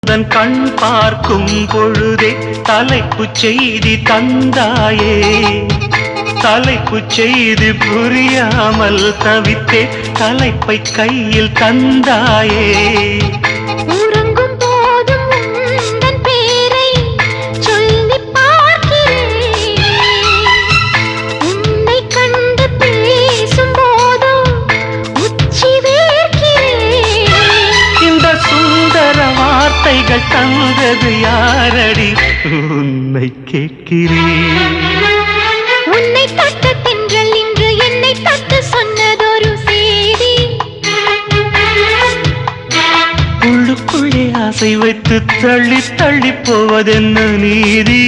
உந்தன் கண் பார்க்கும் பொழுதே தலைப்புச் செய்தி தந்தாயே. தலைப்புச் செய்தி புரியாமல் தவித்தே தலைப்பை கையில் தந்தாயே. உறங்கும் போதும் உந்தன் பேரை சொல்லி பார்க்கிறேன். உன்னை கண்டு பேசும் போதோ உச்சி வேர்க்கிறேன். இந்த சுந்தர வார்த்தைகள் தந்தது யாரடி உன்னை கேட்கிறேன். உன்னை தட்ட தென்றல் இன்று என்னை தட்ட சொன்னதொரு செய்தி. உள்ளுக்குள்ளே ஆசை வைத்து தள்ளி தள்ளி போவதென்ன நீதி.